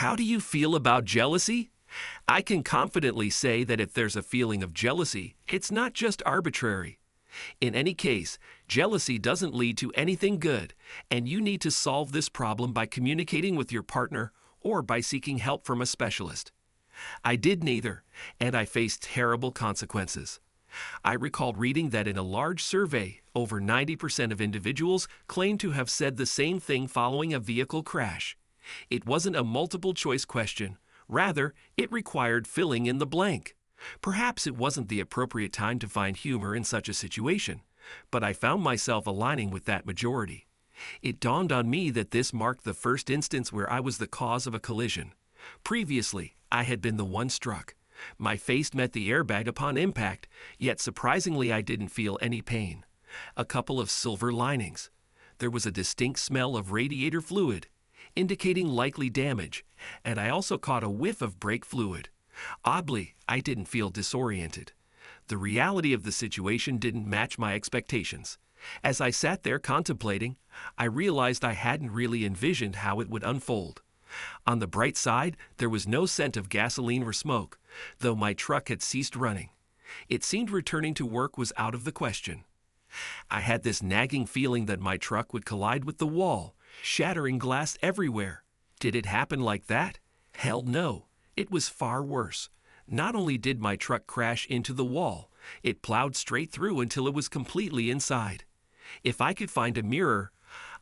How do you feel about jealousy? I can confidently say that if there's a feeling of jealousy, it's not just arbitrary. In any case, jealousy doesn't lead to anything good, and you need to solve this problem by communicating with your partner or by seeking help from a specialist. I did neither, and I faced terrible consequences. I recalled reading that in a large survey, over 90% of individuals claimed to have said the same thing following a vehicle crash. It wasn't a multiple-choice question. Rather, it required filling in the blank. Perhaps it wasn't the appropriate time to find humor in such a situation, but I found myself aligning with that majority. It dawned on me that this marked the first instance where I was the cause of a collision. Previously, I had been the one struck. My face met the airbag upon impact, yet surprisingly I didn't feel any pain. A couple of silver linings. There was a distinct smell of radiator fluid, indicating likely damage, and I also caught a whiff of brake fluid. Oddly, I didn't feel disoriented. The reality of the situation didn't match my expectations. As I sat there contemplating, I realized I hadn't really envisioned how it would unfold. On the bright side, there was no scent of gasoline or smoke, though my truck had ceased running. It seemed returning to work was out of the question. I had this nagging feeling that my truck would collide with the wall, shattering glass everywhere. Did it happen like that? Hell no. It was far worse. Not only did my truck crash into the wall, it plowed straight through until it was completely inside. If I could find a mirror,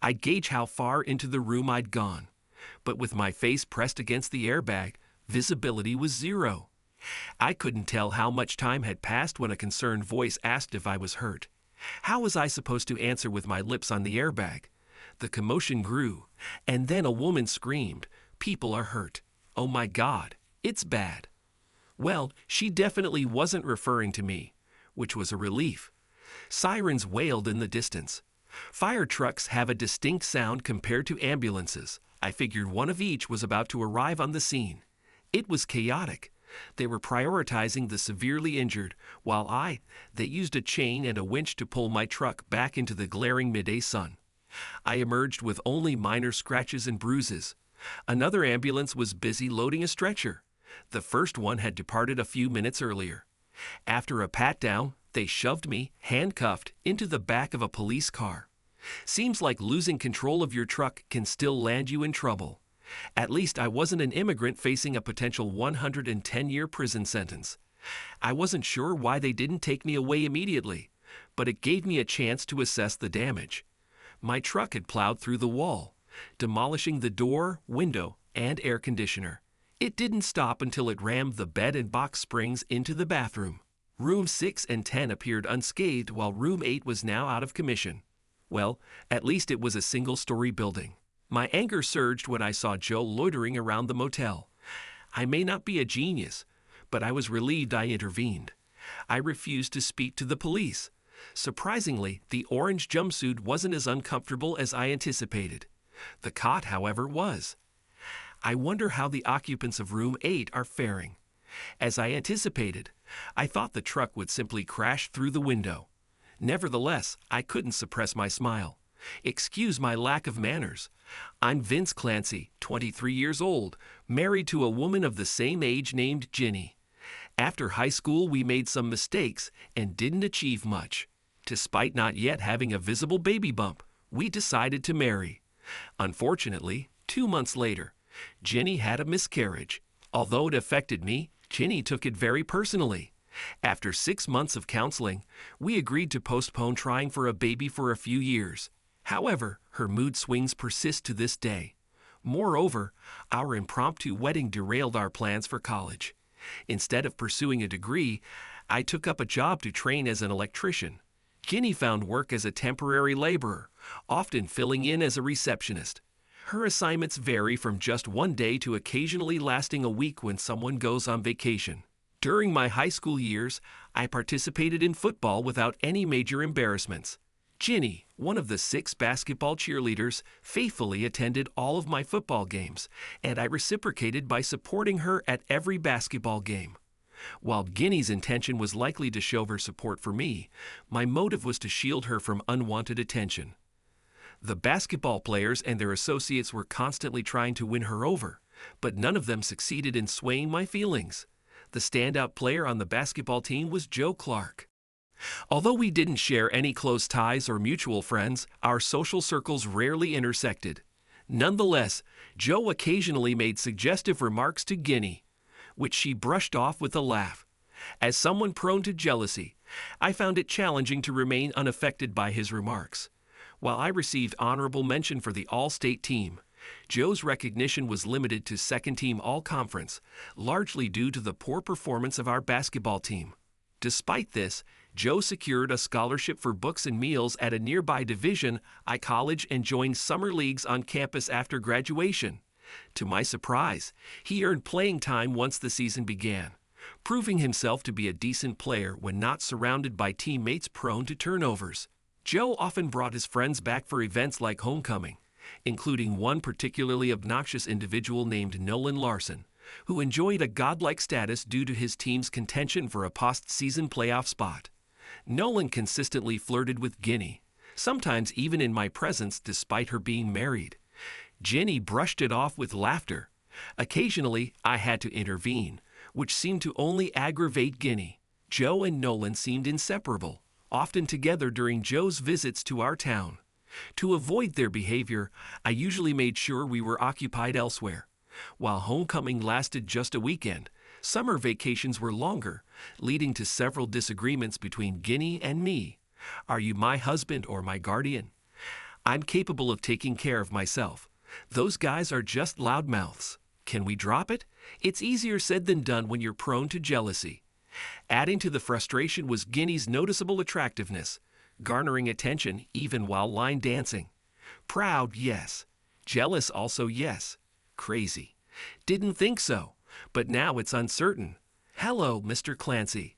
I'd gauge how far into the room I'd gone. But with my face pressed against the airbag, visibility was zero. I couldn't tell how much time had passed when a concerned voice asked if I was hurt. How was I supposed to answer with my lips on the airbag? The commotion grew, and then a woman screamed, "People are hurt. Oh my God, it's bad." Well, she definitely wasn't referring to me, which was a relief. Sirens wailed in the distance. Fire trucks have a distinct sound compared to ambulances. I figured one of each was about to arrive on the scene. It was chaotic. They were prioritizing the severely injured, while they used a chain and a winch to pull my truck back into the glaring midday sun. I emerged with only minor scratches and bruises. Another ambulance was busy loading a stretcher. The first one had departed a few minutes earlier. After a pat-down, they shoved me, handcuffed, into the back of a police car. Seems like losing control of your truck can still land you in trouble. At least I wasn't an immigrant facing a potential 110-year prison sentence. I wasn't sure why they didn't take me away immediately, but it gave me a chance to assess the damage. My truck had plowed through the wall, demolishing the door, window, and air conditioner. It didn't stop until it rammed the bed and box springs into the bathroom. Room 6 and 10 appeared unscathed while Room 8 was now out of commission. Well, at least it was a single-story building. My anger surged when I saw Joe loitering around the motel. I may not be a genius, but I was relieved I intervened. I refused to speak to the police. Surprisingly, the orange jumpsuit wasn't as uncomfortable as I anticipated. The cot, however, was. I wonder how the occupants of Room 8 are faring. As I anticipated, I thought the truck would simply crash through the window. Nevertheless, I couldn't suppress my smile. Excuse my lack of manners. I'm Vince Clancy, 23 years old, married to a woman of the same age named Ginny. After high school, we made some mistakes and didn't achieve much. Despite not yet having a visible baby bump, we decided to marry. Unfortunately, 2 months later, Ginny had a miscarriage. Although it affected me, Ginny took it very personally. After 6 months of counseling, we agreed to postpone trying for a baby for a few years. However, her mood swings persist to this day. Moreover, our impromptu wedding derailed our plans for college. Instead of pursuing a degree, I took up a job to train as an electrician. Ginny found work as a temporary laborer, often filling in as a receptionist. Her assignments vary from just one day to occasionally lasting a week when someone goes on vacation. During my high school years, I participated in football without any major embarrassments. Ginny, one of the 6 basketball cheerleaders, faithfully attended all of my football games, and I reciprocated by supporting her at every basketball game. While Ginny's intention was likely to show her support for me, my motive was to shield her from unwanted attention. The basketball players and their associates were constantly trying to win her over, but none of them succeeded in swaying my feelings. The standout player on the basketball team was Joe Clark. Although we didn't share any close ties or mutual friends, our social circles rarely intersected. Nonetheless, Joe occasionally made suggestive remarks to Ginny, which she brushed off with a laugh. As someone prone to jealousy, I found it challenging to remain unaffected by his remarks. While I received honorable mention for the All-State team, Joe's recognition was limited to second-team All-Conference, largely due to the poor performance of our basketball team. Despite this, Joe secured a scholarship for books and meals at a nearby Division I college and joined summer leagues on campus after graduation. To my surprise, he earned playing time once the season began, proving himself to be a decent player when not surrounded by teammates prone to turnovers. Joe often brought his friends back for events like homecoming, including one particularly obnoxious individual named Nolan Larson, who enjoyed a godlike status due to his team's contention for a postseason playoff spot. Nolan consistently flirted with Ginny, sometimes even in my presence despite her being married. Ginny brushed it off with laughter. Occasionally, I had to intervene, which seemed to only aggravate Ginny. Joe and Nolan seemed inseparable, often together during Joe's visits to our town. To avoid their behavior, I usually made sure we were occupied elsewhere. While homecoming lasted just a weekend, summer vacations were longer, leading to several disagreements between Ginny and me. Are you my husband or my guardian? I'm capable of taking care of myself. Those guys are just loudmouths. Can we drop it? It's easier said than done when you're prone to jealousy. Adding to the frustration was Ginny's noticeable attractiveness, garnering attention even while line dancing. Proud, yes. Jealous also, yes. Crazy. Didn't think so, but now it's uncertain. Hello, Mr. Clancy.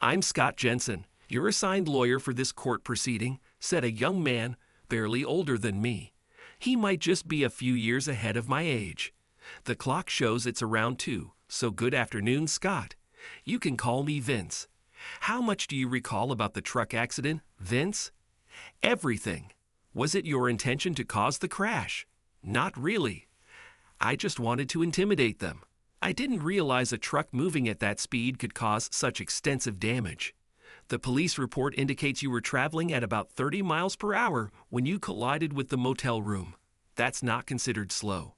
I'm Scott Jensen, your assigned lawyer for this court proceeding, said a young man, barely older than me. He might just be a few years ahead of my age. The clock shows it's around 2, so good afternoon, Scott. You can call me Vince. How much do you recall about the truck accident, Vince? Everything. Was it your intention to cause the crash? Not really. I just wanted to intimidate them. I didn't realize a truck moving at that speed could cause such extensive damage. The police report indicates you were traveling at about 30 miles per hour when you collided with the motel room. That's not considered slow.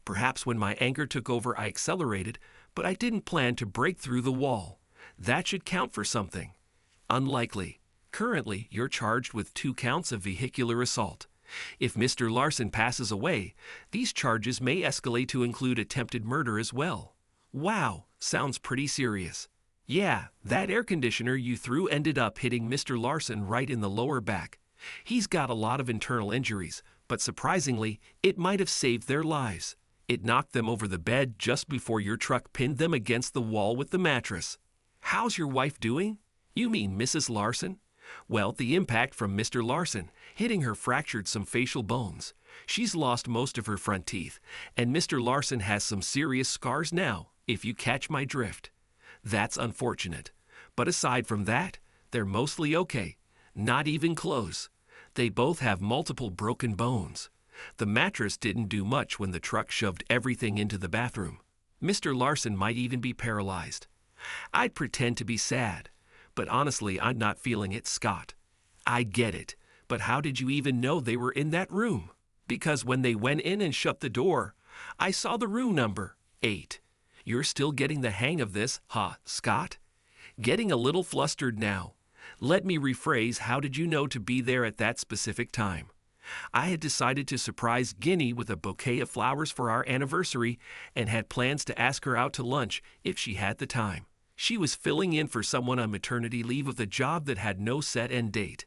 Perhaps when my anger took over I accelerated, but I didn't plan to break through the wall. That should count for something. Unlikely. Currently, you're charged with 2 counts of vehicular assault. If Mr. Larson passes away, these charges may escalate to include attempted murder as well. Wow, sounds pretty serious. Yeah, that air conditioner you threw ended up hitting Mr. Larson right in the lower back. He's got a lot of internal injuries, but surprisingly, it might have saved their lives. It knocked them over the bed just before your truck pinned them against the wall with the mattress. How's your wife doing? You mean Mrs. Larson? Well, the impact from Mr. Larson hitting her fractured some facial bones. She's lost most of her front teeth, and Mr. Larson has some serious scars now, if you catch my drift. That's unfortunate. But aside from that, they're mostly okay. Not even close. They both have multiple broken bones. The mattress didn't do much when the truck shoved everything into the bathroom. Mr. Larson might even be paralyzed. I'd pretend to be sad, but honestly, I'm not feeling it, Scott. I get it, but how did you even know they were in that room? Because when they went in and shut the door, I saw the room number, 8. You're still getting the hang of this, huh, Scott? Getting a little flustered now. Let me rephrase, how did you know to be there at that specific time? I had decided to surprise Ginny with a bouquet of flowers for our anniversary and had plans to ask her out to lunch if she had the time. She was filling in for someone on maternity leave with a job that had no set end date.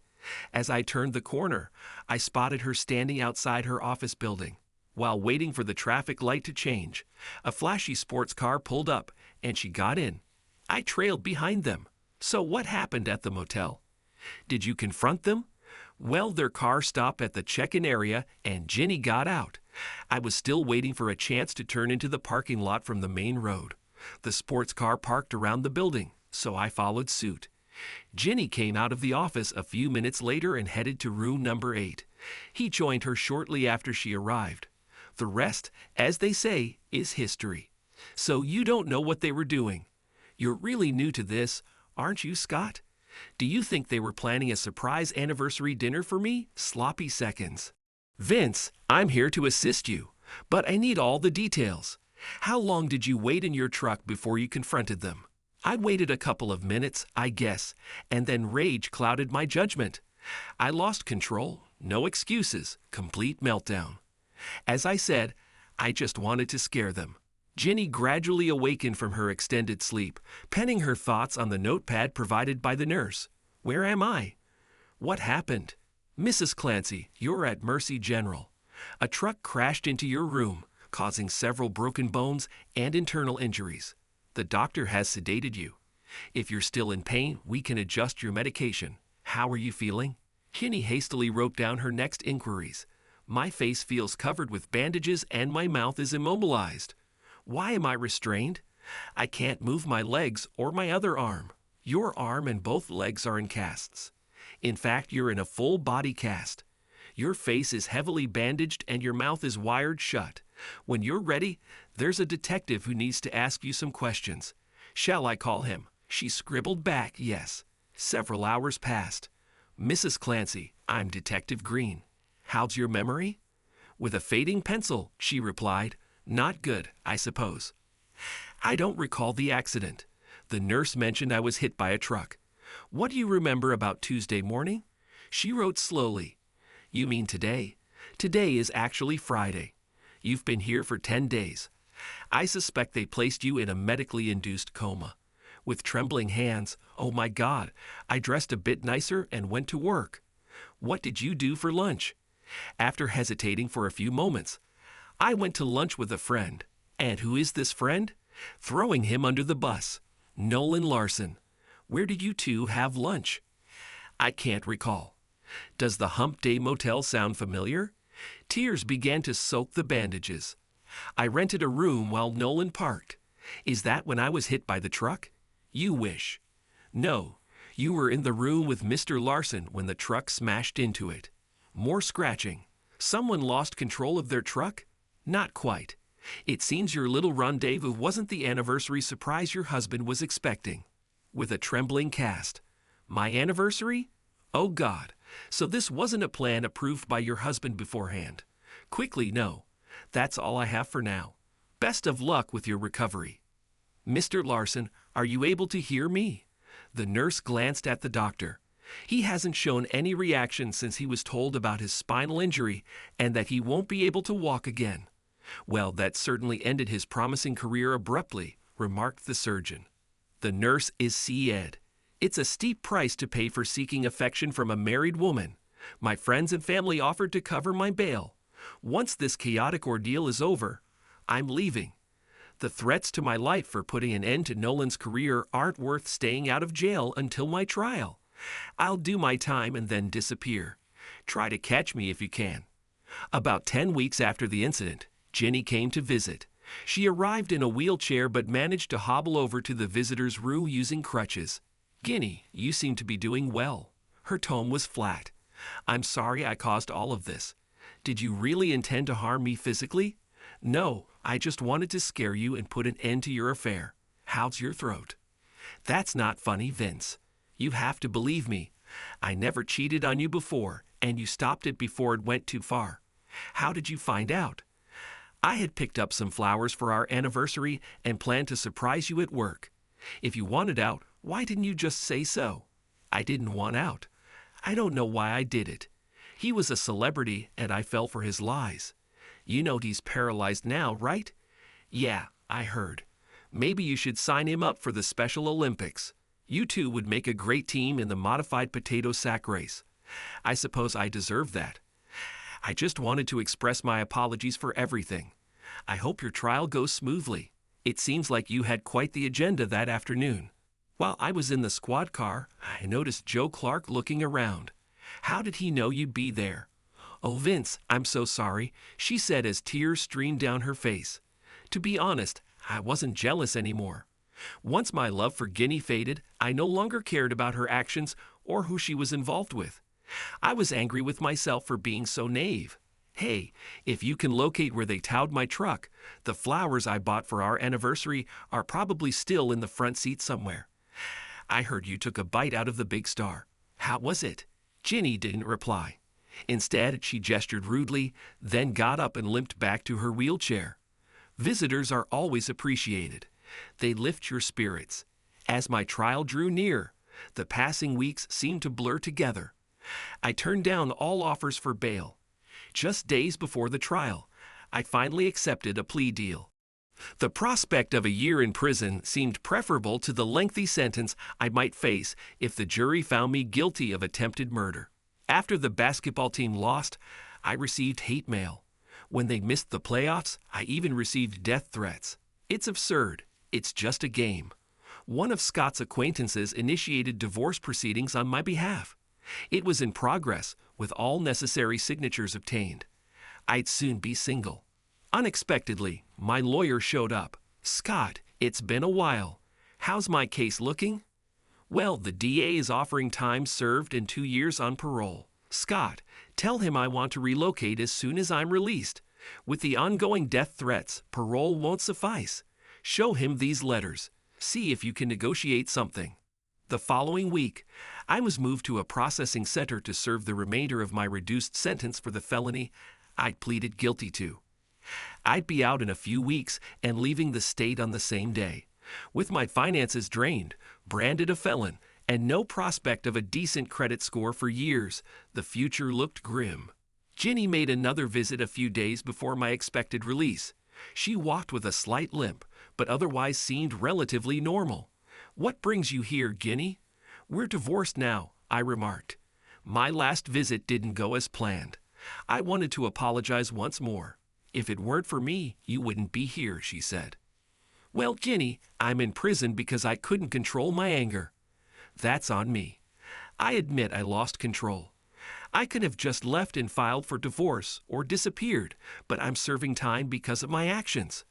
As I turned the corner, I spotted her standing outside her office building. While waiting for the traffic light to change, a flashy sports car pulled up and she got in. I trailed behind them. So what happened at the motel? Did you confront them? Well, their car stopped at the check-in area and Ginny got out. I was still waiting for a chance to turn into the parking lot from the main road. The sports car parked around the building, so I followed suit. Ginny came out of the office a few minutes later and headed to room number 8. He joined her shortly after she arrived. The rest, as they say, is history. So you don't know what they were doing. You're really new to this, aren't you, Scott? Do you think they were planning a surprise anniversary dinner for me? Sloppy seconds. Vince, I'm here to assist you, but I need all the details. How long did you wait in your truck before you confronted them? I waited a couple of minutes, I guess, and then rage clouded my judgment. I lost control, no excuses, complete meltdown. As I said, I just wanted to scare them. Ginny gradually awakened from her extended sleep, penning her thoughts on the notepad provided by the nurse. Where am I? What happened? Mrs. Clancy, you're at Mercy General. A truck crashed into your room, causing several broken bones and internal injuries. The doctor has sedated you. If you're still in pain, we can adjust your medication. How are you feeling? Ginny hastily wrote down her next inquiries. My face feels covered with bandages and my mouth is immobilized. Why am I restrained? I can't move my legs or my other arm. Your arm and both legs are in casts. In fact, you're in a full body cast. Your face is heavily bandaged and your mouth is wired shut. When you're ready, there's a detective who needs to ask you some questions. Shall I call him? She scribbled back, yes. Several hours passed. Mrs. Clancy, I'm Detective Green. How's your memory? With a fading pencil, she replied. Not good, I suppose. I don't recall the accident. The nurse mentioned I was hit by a truck. What do you remember about Tuesday morning? She wrote slowly. You mean today? Today is actually Friday. You've been here for 10 days. I suspect they placed you in a medically induced coma. With trembling hands, oh my God, I dressed a bit nicer and went to work. What did you do for lunch? After hesitating for a few moments, I went to lunch with a friend. And who is this friend? Throwing him under the bus. Nolan Larson. Where did you two have lunch? I can't recall. Does the Hump Day Motel sound familiar? Tears began to soak the bandages. I rented a room while Nolan parked. Is that when I was hit by the truck? You wish. No, you were in the room with Mr. Larson when the truck smashed into it. More scratching. Someone lost control of their truck? Not quite. It seems your little rendezvous wasn't the anniversary surprise your husband was expecting. With a trembling cast. My anniversary? Oh God, so this wasn't a plan approved by your husband beforehand. Quickly, no. That's all I have for now. Best of luck with your recovery. Mr. Larson, are you able to hear me? The nurse glanced at the doctor. He hasn't shown any reaction since he was told about his spinal injury and that he won't be able to walk again. Well, that certainly ended his promising career abruptly, remarked the surgeon. The nurse is C-Ed. It's a steep price to pay for seeking affection from a married woman. My friends and family offered to cover my bail. Once this chaotic ordeal is over, I'm leaving. The threats to my life for putting an end to Nolan's career aren't worth staying out of jail until my trial. I'll do my time and then disappear. Try to catch me if you can. About 10 weeks after the incident, Ginny came to visit. She arrived in a wheelchair but managed to hobble over to the visitor's room using crutches. Ginny, you seem to be doing well. Her tone was flat. I'm sorry I caused all of this. Did you really intend to harm me physically? No, I just wanted to scare you and put an end to your affair. How's your throat? That's not funny, Vince. You have to believe me. I never cheated on you before, and you stopped it before it went too far. How did you find out? I had picked up some flowers for our anniversary and planned to surprise you at work. If you wanted out, why didn't you just say so? I didn't want out. I don't know why I did it. He was a celebrity, and I fell for his lies. You know he's paralyzed now, right? Yeah, I heard. Maybe you should sign him up for the Special Olympics. You two would make a great team in the modified potato sack race. I suppose I deserve that. I just wanted to express my apologies for everything. I hope your trial goes smoothly. It seems like you had quite the agenda that afternoon. While I was in the squad car, I noticed Joe Clark looking around. How did he know you'd be there? Oh, Vince, I'm so sorry, she said as tears streamed down her face. To be honest, I wasn't jealous anymore. Once my love for Ginny faded, I no longer cared about her actions or who she was involved with. I was angry with myself for being so naive. Hey, if you can locate where they towed my truck, the flowers I bought for our anniversary are probably still in the front seat somewhere. I heard you took a bite out of the big star. How was it? Ginny didn't reply. Instead, she gestured rudely, then got up and limped back to her wheelchair. Visitors are always appreciated. They lift your spirits. As my trial drew near, the passing weeks seemed to blur together. I turned down all offers for bail. Just days before the trial, I finally accepted a plea deal. The prospect of a year in prison seemed preferable to the lengthy sentence I might face if the jury found me guilty of attempted murder. After the basketball team lost, I received hate mail. When they missed the playoffs, I even received death threats. It's absurd. It's just a game. One of Scott's acquaintances initiated divorce proceedings on my behalf. It was in progress, with all necessary signatures obtained. I'd soon be single. Unexpectedly, my lawyer showed up. "Scott, it's been a while. How's my case looking?" "Well, the DA is offering time served and 2 years on parole. Scott, tell him I want to relocate as soon as I'm released. With the ongoing death threats, parole won't suffice. Show him these letters. See if you can negotiate something." The following week, I was moved to a processing center to serve the remainder of my reduced sentence for the felony I'd pleaded guilty to. I'd be out in a few weeks and leaving the state on the same day. With my finances drained, branded a felon, and no prospect of a decent credit score for years, the future looked grim. Ginny made another visit a few days before my expected release. She walked with a slight limp, but otherwise seemed relatively normal. "What brings you here, Ginny?" "We're divorced now," I remarked. "My last visit didn't go as planned. I wanted to apologize once more. If it weren't for me, you wouldn't be here," she said. "Well, Ginny, I'm in prison because I couldn't control my anger." "That's on me. I admit I lost control. I could have just left and filed for divorce or disappeared, but I'm serving time because of my actions."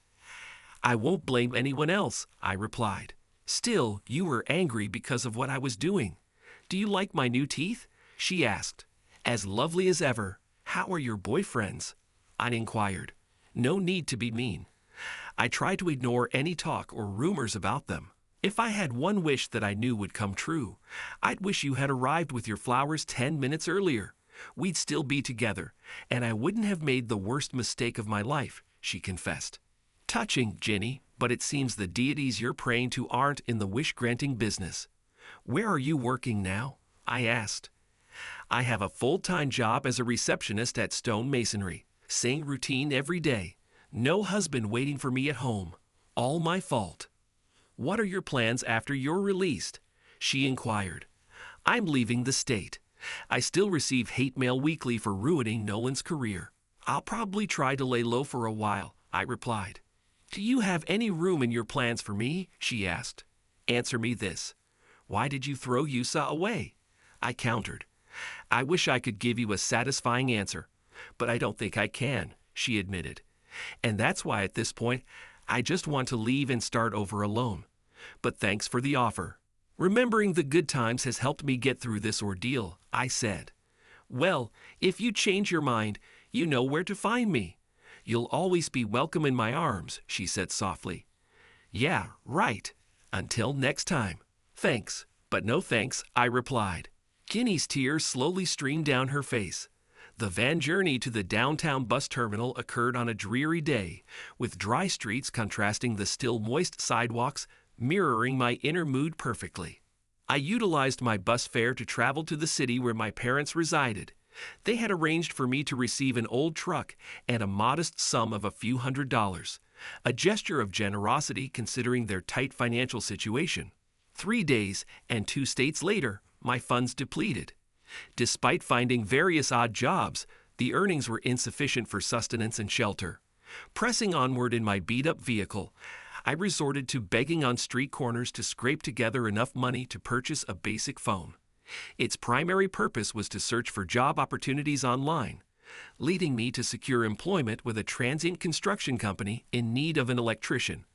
"I won't blame anyone else," I replied. "Still, you were angry because of what I was doing." "Do you like my new teeth?" she asked. "As lovely as ever. How are your boyfriends?" I inquired. No need to be mean. I tried to ignore any talk or rumors about them. If I had one wish that I knew would come true, I'd wish you had arrived with your flowers 10 minutes earlier. We'd still be together, and I wouldn't have made the worst mistake of my life, she confessed. "Touching, Ginny, but it seems the deities you're praying to aren't in the wish-granting business." "Where are you working now?" I asked. "I have a full-time job as a receptionist at Stone Masonry. Same routine every day. No husband waiting for me at home. All my fault." "What are your plans after you're released?" she inquired. "I'm leaving the state. I still receive hate mail weekly for ruining Nolan's career. I'll probably try to lay low for a while," I replied. "Do you have any room in your plans for me?" she asked. "Answer me this. Why did you throw Yusa away?" I countered. "I wish I could give you a satisfying answer, but I don't think I can," she admitted. "And that's why at this point, I just want to leave and start over alone. But thanks for the offer. Remembering the good times has helped me get through this ordeal," I said. "Well, if you change your mind, you know where to find me. You'll always be welcome in my arms," she said softly. "Yeah, right. Until next time. Thanks, but no thanks," I replied. Ginny's tears slowly streamed down her face. The van journey to the downtown bus terminal occurred on a dreary day, with dry streets contrasting the still moist sidewalks, mirroring my inner mood perfectly. I utilized my bus fare to travel to the city where my parents resided. They had arranged for me to receive an old truck and a modest sum of a few $100s, a gesture of generosity considering their tight financial situation. 3 days and 2 states later, my funds depleted. Despite finding various odd jobs, the earnings were insufficient for sustenance and shelter. Pressing onward in my beat-up vehicle, I resorted to begging on street corners to scrape together enough money to purchase a basic phone. Its primary purpose was to search for job opportunities online, leading me to secure employment with a transient construction company in need of an electrician,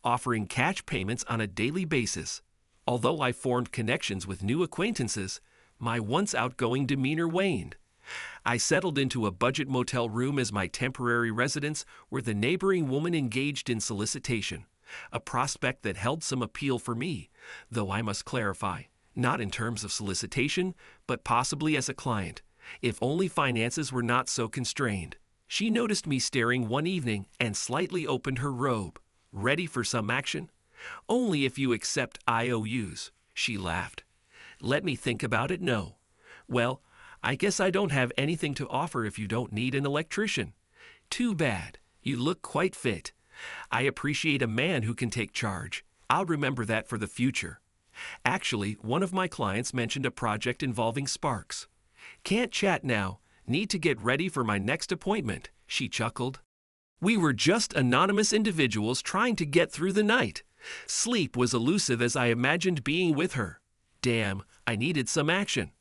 offering cash payments on a daily basis. Although I formed connections with new acquaintances, my once outgoing demeanor waned. I settled into a budget motel room as my temporary residence where the neighboring woman engaged in solicitation, a prospect that held some appeal for me, though I must clarify, not in terms of solicitation, but possibly as a client, if only finances were not so constrained. She noticed me staring one evening and slightly opened her robe. Ready for some action? Only if you accept IOUs, she laughed. Let me think about it, no. Well, I guess I don't have anything to offer if you don't need an electrician. Too bad. You look quite fit. I appreciate a man who can take charge. I'll remember that for the future. Actually, one of my clients mentioned a project involving sparks. Can't chat now. Need to get ready for my next appointment, she chuckled. We were just anonymous individuals trying to get through the night. Sleep was elusive as I imagined being with her. Damn, I needed some action.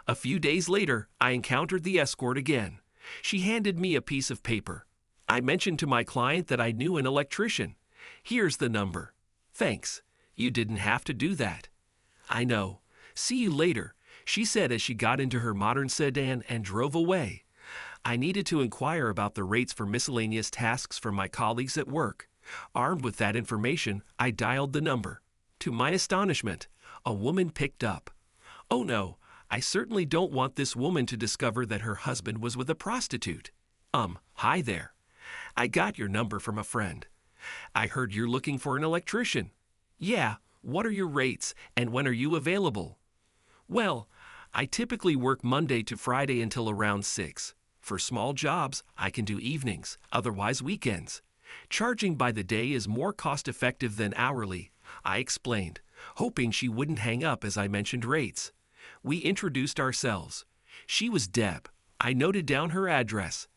A few days later, I encountered the escort again. She handed me a piece of paper. I mentioned to my client that I knew an electrician. Here's the number. Thanks. You didn't have to do that. I know. See you later, she said as she got into her modern sedan and drove away. I needed to inquire about the rates for miscellaneous tasks from my colleagues at work. Armed with that information, I dialed the number. To my astonishment, a woman picked up. Oh no, I certainly don't want this woman to discover that her husband was with a prostitute. Hi there. I got your number from a friend. I heard you're looking for an electrician. Yeah, what are your rates and when are you available? Well, I typically work Monday to Friday until around 6. For small jobs, I can do evenings, otherwise weekends. Charging by the day is more cost-effective than hourly, I explained, hoping she wouldn't hang up as I mentioned rates. We introduced ourselves. She was Deb. I noted down her address.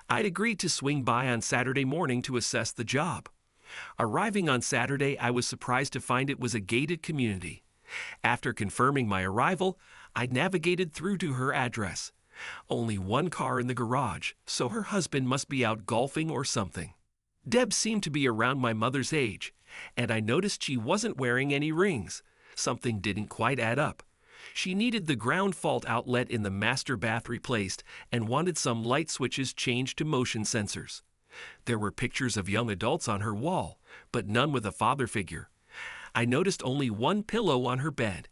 I'd agreed to swing by on Saturday morning to assess the job. Arriving on Saturday, I was surprised to find it was a gated community. After confirming my arrival, I navigated through to her address. Only one car in the garage, so her husband must be out golfing or something. Deb seemed to be around my mother's age, and I noticed she wasn't wearing any rings. Something didn't quite add up. She needed the ground fault outlet in the master bath replaced and wanted some light switches changed to motion sensors. There were pictures of young adults on her wall, but none with a father figure. I noticed only one pillow on her bed.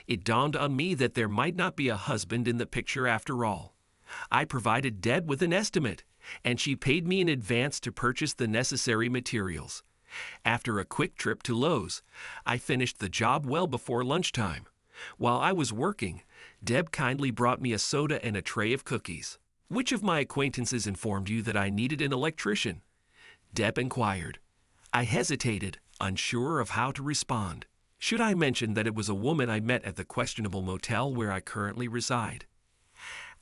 It dawned on me that there might not be a husband in the picture after all. I provided Deb with an estimate, and she paid me in advance to purchase the necessary materials. After a quick trip to Lowe's, I finished the job well before lunchtime. While I was working, Deb kindly brought me a soda and a tray of cookies. Which of my acquaintances informed you that I needed an electrician? Deb inquired. I hesitated, unsure of how to respond. Should I mention that it was a woman I met at the questionable motel where I currently reside?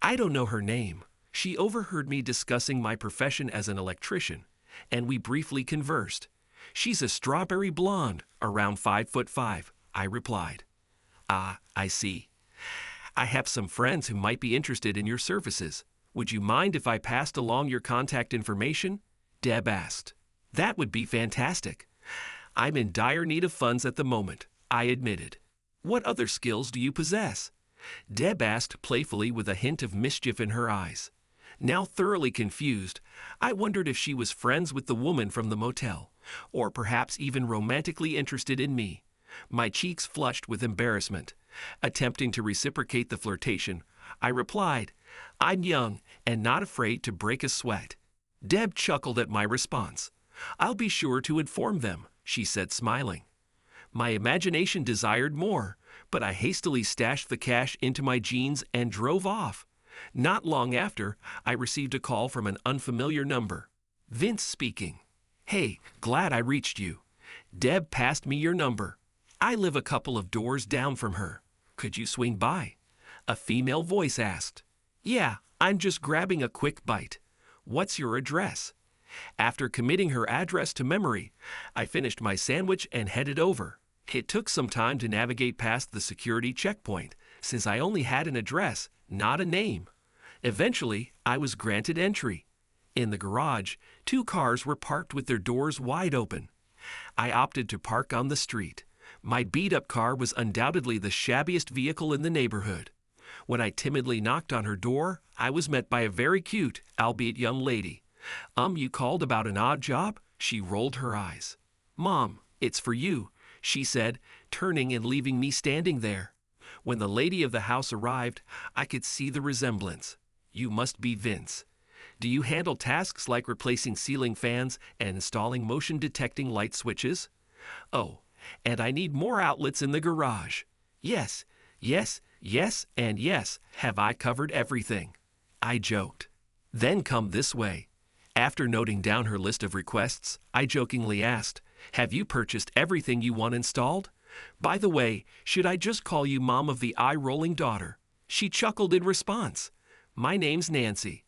I don't know her name. She overheard me discussing my profession as an electrician, and we briefly conversed. She's a strawberry blonde, around 5'5", I replied. Ah, I see. I have some friends who might be interested in your services. Would you mind if I passed along your contact information? Deb asked. That would be fantastic. I'm in dire need of funds at the moment, I admitted. What other skills do you possess? Deb asked playfully with a hint of mischief in her eyes. Now thoroughly confused, I wondered if she was friends with the woman from the motel, or perhaps even romantically interested in me. My cheeks flushed with embarrassment. Attempting to reciprocate the flirtation, I replied, I'm young and not afraid to break a sweat. Deb chuckled at my response. I'll be sure to inform them, she said, smiling. My imagination desired more, but I hastily stashed the cash into my jeans and drove off. Not long after, I received a call from an unfamiliar number. Vince speaking. Hey, glad I reached you. Deb passed me your number. I live a couple of doors down from her. Could you swing by? A female voice asked. Yeah, I'm just grabbing a quick bite. What's your address? After committing her address to memory, I finished my sandwich and headed over. It took some time to navigate past the security checkpoint, since I only had an address, not a name. Eventually, I was granted entry. In the garage, 2 cars were parked with their doors wide open. I opted to park on the street. My beat-up car was undoubtedly the shabbiest vehicle in the neighborhood. When I timidly knocked on her door, I was met by a very cute, albeit young lady. You called about an odd job?" She rolled her eyes. "Mom, it's for you," she said, turning and leaving me standing there. When the lady of the house arrived, I could see the resemblance. "You must be Vince. Do you handle tasks like replacing ceiling fans and installing motion-detecting light switches?" "Oh, and I need more outlets in the garage." "Yes, yes, yes, and yes. Have I covered everything?" I joked. "Then come this way." After noting down her list of requests, I jokingly asked, "Have you purchased everything you want installed? By the way, should I just call you Mom of the eye-rolling daughter?" She chuckled in response. "My name's Nancy."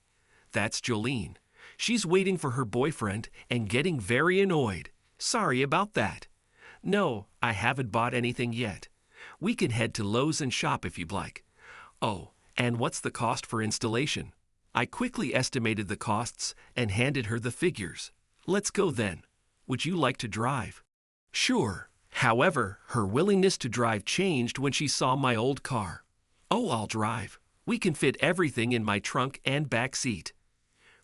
"That's Jolene. She's waiting for her boyfriend and getting very annoyed. Sorry about that." "No, I haven't bought anything yet. We can head to Lowe's and shop if you'd like." "Oh, and what's the cost for installation?" I quickly estimated the costs and handed her the figures. "Let's go then. Would you like to drive?" "Sure." However, her willingness to drive changed when she saw my old car. "Oh, I'll drive. We can fit everything in my trunk and back seat."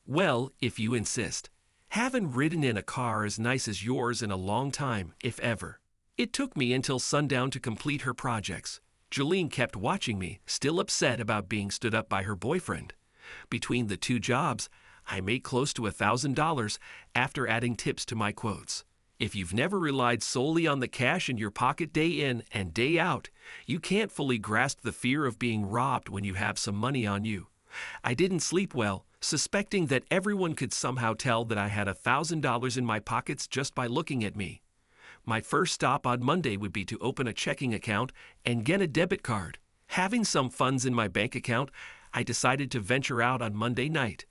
"Well, if you insist. Haven't ridden in a car as nice as yours in a long time, if ever." It took me until sundown to complete her projects. Jolene kept watching me, still upset about being stood up by her boyfriend. Between the two jobs, I made close to $1,000 after adding tips to my quotes. If you've never relied solely on the cash in your pocket day in and day out, you can't fully grasp the fear of being robbed when you have some money on you. I didn't sleep well, suspecting that everyone could somehow tell that I had $1,000 in my pockets just by looking at me. My first stop on Monday would be to open a checking account and get a debit card. Having some funds in my bank account, I decided to venture out on Monday night.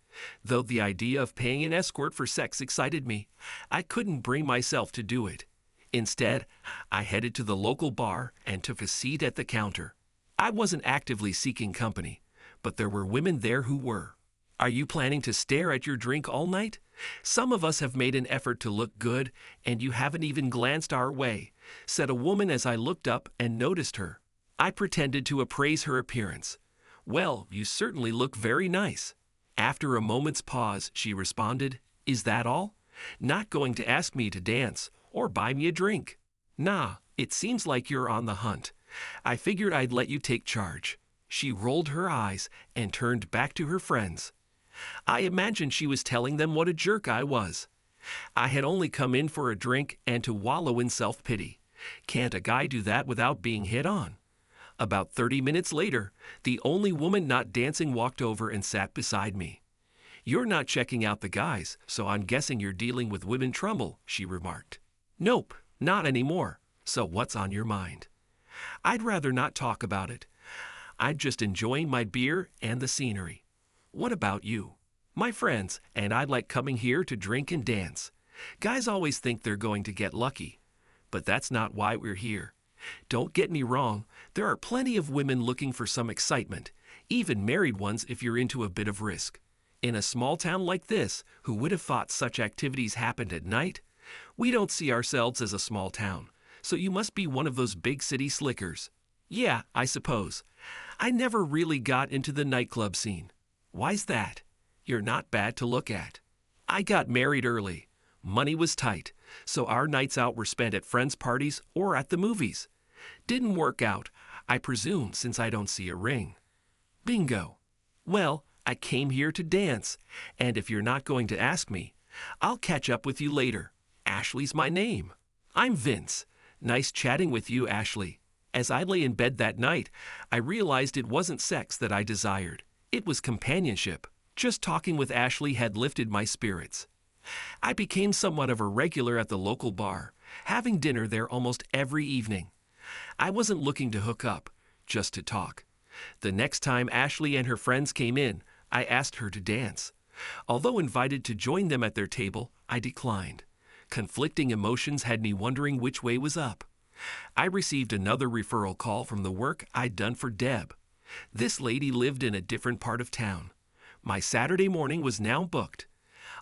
Though the idea of paying an escort for sex excited me, I couldn't bring myself to do it. Instead, I headed to the local bar and took a seat at the counter. I wasn't actively seeking company, but there were women there who were. "Are you planning to stare at your drink all night? Some of us have made an effort to look good, and you haven't even glanced our way," said a woman as I looked up and noticed her. I pretended to appraise her appearance. "Well, you certainly look very nice." After a moment's pause, she responded, "Is that all? Not going to ask me to dance or buy me a drink?" "Nah, it seems like you're on the hunt. I figured I'd let you take charge." She rolled her eyes and turned back to her friends. I imagined she was telling them what a jerk I was. I had only come in for a drink and to wallow in self-pity. Can't a guy do that without being hit on? About 30 minutes later, the only woman not dancing walked over and sat beside me. "You're not checking out the guys, so I'm guessing you're dealing with women trouble," she remarked. "Nope, not anymore. So what's on your mind?" "I'd rather not talk about it. I'm just enjoying my beer and the scenery." "What about you?" "My friends, and I like coming here to drink and dance. Guys always think they're going to get lucky, but that's not why we're here. Don't get me wrong, there are plenty of women looking for some excitement, even married ones if you're into a bit of risk. In a small town like this, who would have thought such activities happened at night? We don't see ourselves as a small town, so you must be one of those big city slickers." "Yeah, I suppose. I never really got into the nightclub scene." "Why's that?" "You're not bad to look at." "I got married early. Money was tight, so our nights out were spent at friends' parties or at the movies. Didn't work out, I presume, since I don't see a ring." "Bingo. Well, I came here to dance, and if you're not going to ask me, I'll catch up with you later. Ashley's my name." "I'm Vince. Nice chatting with you, Ashley." As I lay in bed that night, I realized it wasn't sex that I desired. It was companionship. Just talking with Ashley had lifted my spirits. I became somewhat of a regular at the local bar, having dinner there almost every evening. I wasn't looking to hook up, just to talk. The next time Ashley and her friends came in, I asked her to dance. Although invited to join them at their table, I declined. Conflicting emotions had me wondering which way was up. I received another referral call from the work I'd done for Deb. This lady lived in a different part of town. My Saturday morning was now booked.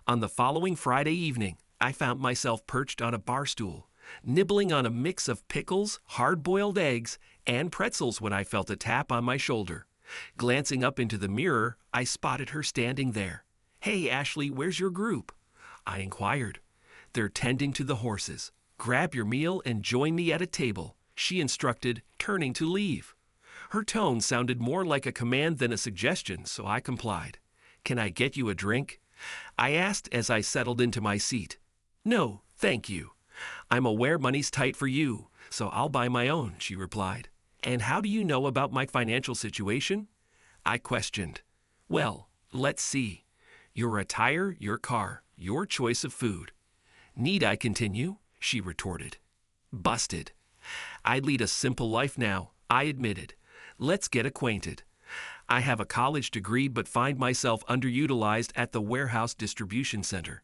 On the following Friday evening, I found myself perched on a bar stool, nibbling on a mix of pickles, hard-boiled eggs, and pretzels when I felt a tap on my shoulder. Glancing up into the mirror, I spotted her standing there. "Hey, Ashley, where's your group?" I inquired. "They're tending to the horses. Grab your meal and join me at a table," she instructed, turning to leave. Her tone sounded more like a command than a suggestion, so I complied. "Can I get you a drink?" I asked as I settled into my seat. "No, thank you. I'm aware money's tight for you, so I'll buy my own," she replied. "And how do you know about my financial situation?" I questioned. "Well, let's see. Your attire, your car, your choice of food." "Need I continue?" she retorted. Busted. "I lead a simple life now," I admitted. "Let's get acquainted. I have a college degree but find myself underutilized at the warehouse distribution center.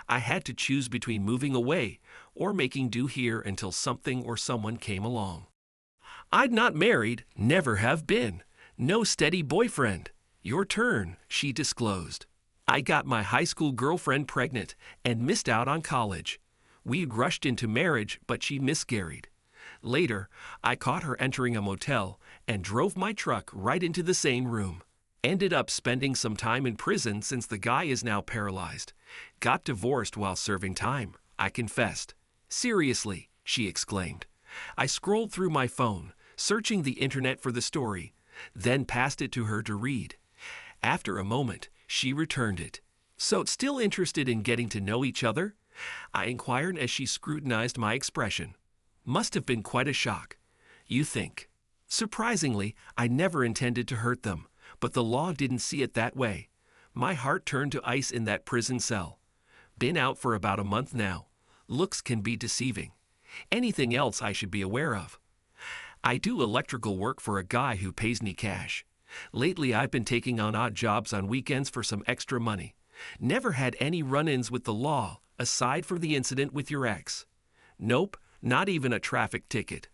I had to choose between moving away or making do here until something or someone came along. I'd not married, never have been. No steady boyfriend. Your turn," she disclosed. "I got my high school girlfriend pregnant and missed out on college. We'd rushed into marriage, but she miscarried. Later, I caught her entering a motel and drove my truck right into the same room. Ended up spending some time in prison since the guy is now paralyzed. Got divorced while serving time," I confessed. "Seriously," she exclaimed. I scrolled through my phone, searching the internet for the story, then passed it to her to read. After a moment, she returned it. "So still interested in getting to know each other?" I inquired as she scrutinized my expression. "Must have been quite a shock." "You think?" Surprisingly, I never intended to hurt them, but the law didn't see it that way. My heart turned to ice in that prison cell. Been out for about a month now. Looks can be deceiving. Anything else I should be aware of? I do electrical work for a guy who pays me cash. Lately I've been taking on odd jobs on weekends for some extra money. Never had any run-ins with the law, aside from the incident with your ex. Nope, not even a traffic ticket.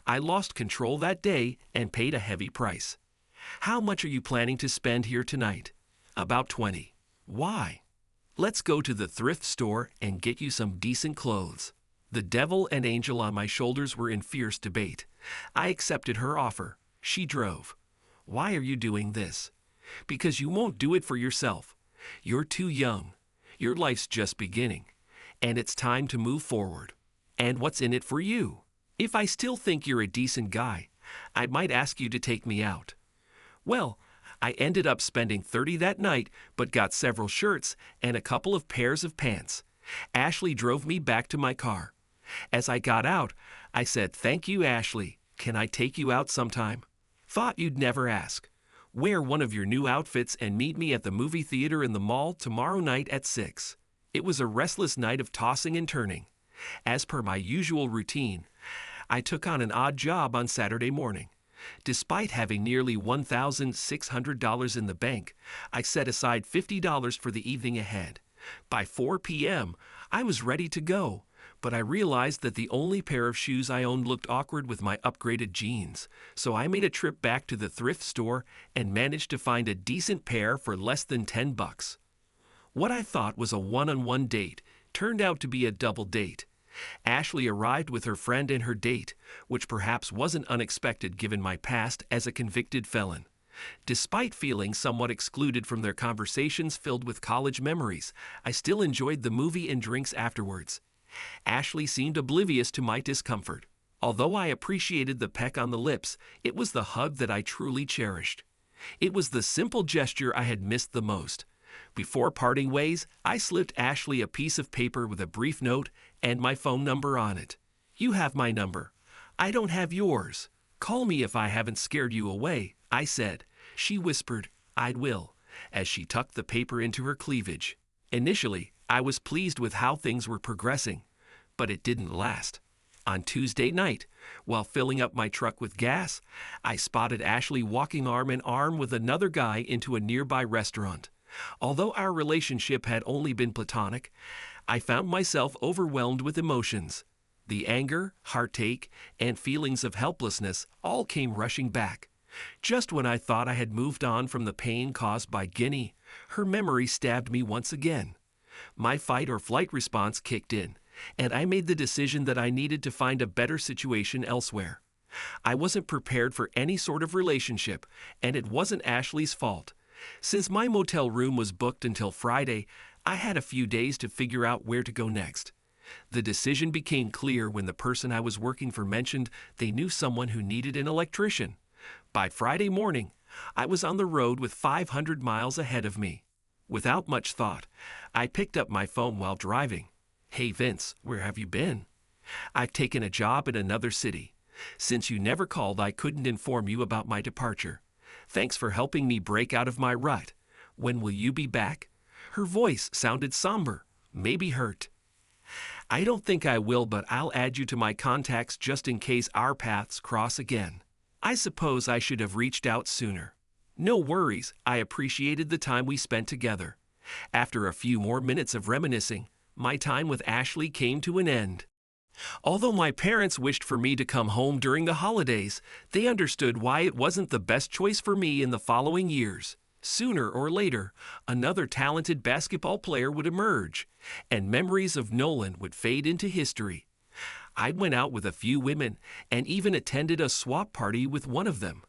I lost control that day and paid a heavy price. How much are you planning to spend here tonight? About 20. Why? Let's go to the thrift store and get you some decent clothes. The devil and angel on my shoulders were in fierce debate. I accepted her offer. She drove. Why are you doing this? Because you won't do it for yourself. You're too young. Your life's just beginning. And it's time to move forward. And what's in it for you? If I still think you're a decent guy, I might ask you to take me out. Well, I ended up spending $30 that night, but got several shirts and a couple of pairs of pants. Ashley drove me back to my car. As I got out, I said, "Thank you, Ashley. Can I take you out sometime?" Thought you'd never ask. Wear one of your new outfits and meet me at the movie theater in the mall tomorrow night at 6. It was a restless night of tossing and turning. As per my usual routine, I took on an odd job on Saturday morning. Despite having nearly $1,600 in the bank, I set aside $50 for the evening ahead. By 4 p.m., I was ready to go, but I realized that the only pair of shoes I owned looked awkward with my upgraded jeans, so I made a trip back to the thrift store and managed to find a decent pair for less than $10. What I thought was a one-on-one date turned out to be a double date. Ashley arrived with her friend and her date, which perhaps wasn't unexpected given my past as a convicted felon. Despite feeling somewhat excluded from their conversations filled with college memories, I still enjoyed the movie and drinks afterwards. Ashley seemed oblivious to my discomfort. Although I appreciated the peck on the lips, it was the hug that I truly cherished. It was the simple gesture I had missed the most. Before parting ways, I slipped Ashley a piece of paper with a brief note and my phone number on it. "You have my number. I don't have yours. Call me if I haven't scared you away," I said. She whispered, "I will," as she tucked the paper into her cleavage. Initially, I was pleased with how things were progressing, but it didn't last. On Tuesday night, while filling up my truck with gas, I spotted Ashley walking arm in arm with another guy into a nearby restaurant. Although our relationship had only been platonic, I found myself overwhelmed with emotions. The anger, heartache, and feelings of helplessness all came rushing back. Just when I thought I had moved on from the pain caused by Guinea, her memory stabbed me once again. My fight or flight response kicked in, and I made the decision that I needed to find a better situation elsewhere. I wasn't prepared for any sort of relationship, and it wasn't Ashley's fault. Since my motel room was booked until Friday, I had a few days to figure out where to go next. The decision became clear when the person I was working for mentioned they knew someone who needed an electrician. By Friday morning, I was on the road with 500 miles ahead of me. Without much thought, I picked up my phone while driving. "Hey Vince, where have you been?" "I've taken a job in another city. Since you never called, I couldn't inform you about my departure. Thanks for helping me break out of my rut. When will you be back?" Her voice sounded somber, maybe hurt. "I don't think I will, but I'll add you to my contacts just in case our paths cross again. I suppose I should have reached out sooner." "No worries, I appreciated the time we spent together." After a few more minutes of reminiscing, my time with Ashley came to an end. Although my parents wished for me to come home during the holidays, they understood why it wasn't the best choice for me in the following years. Sooner or later, another talented basketball player would emerge, and memories of Nolan would fade into history. I went out with a few women and even attended a swap party with one of them.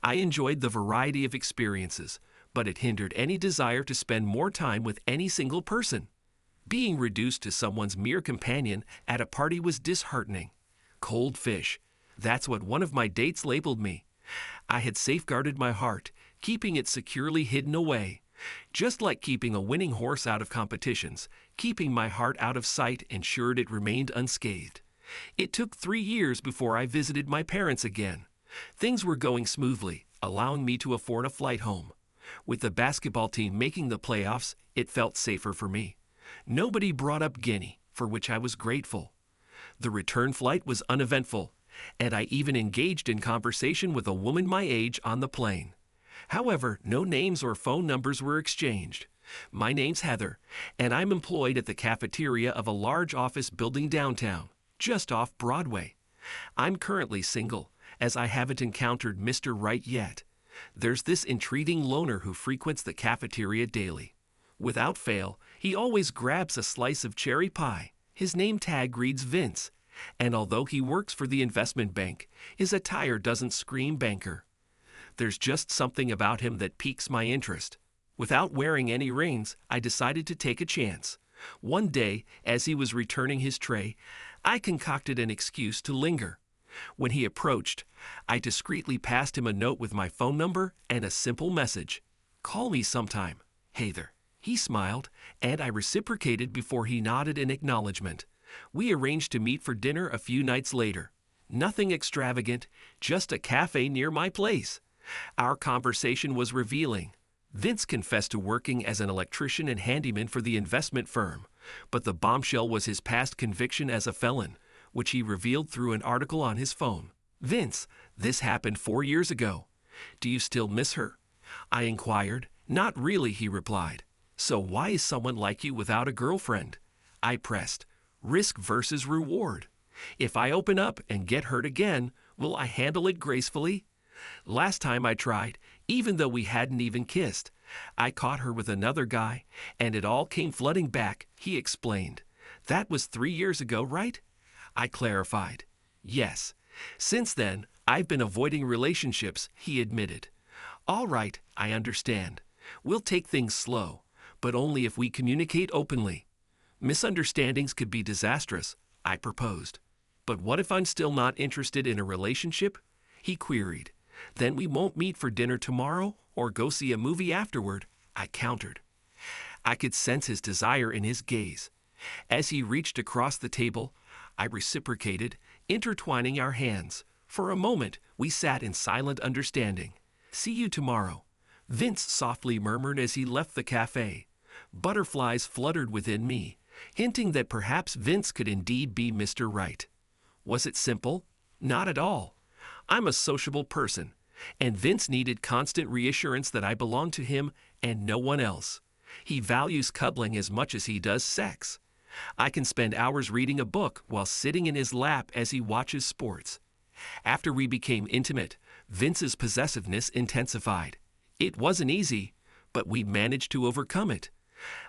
I enjoyed the variety of experiences, but it hindered any desire to spend more time with any single person. Being reduced to someone's mere companion at a party was disheartening. Cold fish. That's what one of my dates labeled me. I had safeguarded my heart, keeping it securely hidden away. Just like keeping a winning horse out of competitions, keeping my heart out of sight ensured it remained unscathed. It took 3 years before I visited my parents again. Things were going smoothly, allowing me to afford a flight home. With the basketball team making the playoffs, it felt safer for me. Nobody brought up Guinea, for which I was grateful. The return flight was uneventful, and I even engaged in conversation with a woman my age on the plane. However, no names or phone numbers were exchanged. My name's Heather, and I'm employed at the cafeteria of a large office building downtown, just off Broadway. I'm currently single, as I haven't encountered Mr. Right yet. There's this intriguing loner who frequents the cafeteria daily. Without fail, he always grabs a slice of cherry pie. His name tag reads Vince, and although he works for the investment bank, his attire doesn't scream banker. There's just something about him that piques my interest. Without wearing any rings, I decided to take a chance. One day, as he was returning his tray, I concocted an excuse to linger. When he approached, I discreetly passed him a note with my phone number and a simple message. "Call me sometime, Heather." He smiled, and I reciprocated before he nodded in acknowledgement. We arranged to meet for dinner a few nights later. Nothing extravagant, just a cafe near my place. Our conversation was revealing. Vince confessed to working as an electrician and handyman for the investment firm, but the bombshell was his past conviction as a felon, which he revealed through an article on his phone. "Vince, this happened 4 years ago. Do you still miss her?" I inquired. "Not really," he replied. "So why is someone like you without a girlfriend?" I pressed. Risk versus reward. If I open up and get hurt again, will I handle it gracefully? Last time I tried, even though we hadn't even kissed, I caught her with another guy, and it all came flooding back, he explained. "That was 3 years ago, right?" I clarified. "Yes. Since then, I've been avoiding relationships," he admitted. "All right, I understand. We'll take things slow, but only if we communicate openly." "Misunderstandings could be disastrous," I proposed. "But what if I'm still not interested in a relationship?" he queried. "Then we won't meet for dinner tomorrow or go see a movie afterward," I countered. I could sense his desire in his gaze. As he reached across the table, I reciprocated, intertwining our hands. For a moment, we sat in silent understanding. "See you tomorrow," Vince softly murmured as he left the cafe. Butterflies fluttered within me, hinting that perhaps Vince could indeed be Mr. Right. Was it simple? Not at all. I'm a sociable person, and Vince needed constant reassurance that I belonged to him and no one else. He values cuddling as much as he does sex. I can spend hours reading a book while sitting in his lap as he watches sports. After we became intimate, Vince's possessiveness intensified. It wasn't easy, but we managed to overcome it.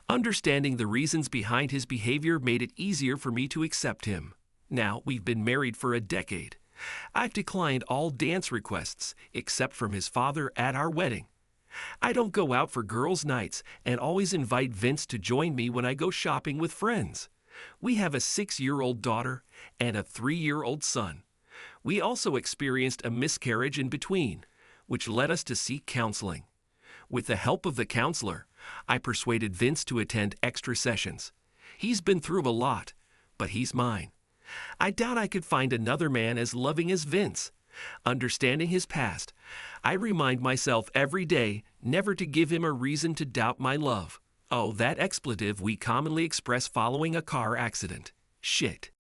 Understanding the reasons behind his behavior made it easier for me to accept him. Now we've been married for a decade. I've declined all dance requests except from his father at our wedding. I don't go out for girls' nights and always invite Vince to join me when I go shopping with friends. We have a 6-year-old daughter and a 3-year-old son. We also experienced a miscarriage in between, which led us to seek counseling. With the help of the counselor, I persuaded Vince to attend extra sessions. He's been through a lot, but he's mine. I doubt I could find another man as loving as Vince. Understanding his past, I remind myself every day never to give him a reason to doubt my love. Oh, that expletive we commonly express following a car accident. Shit.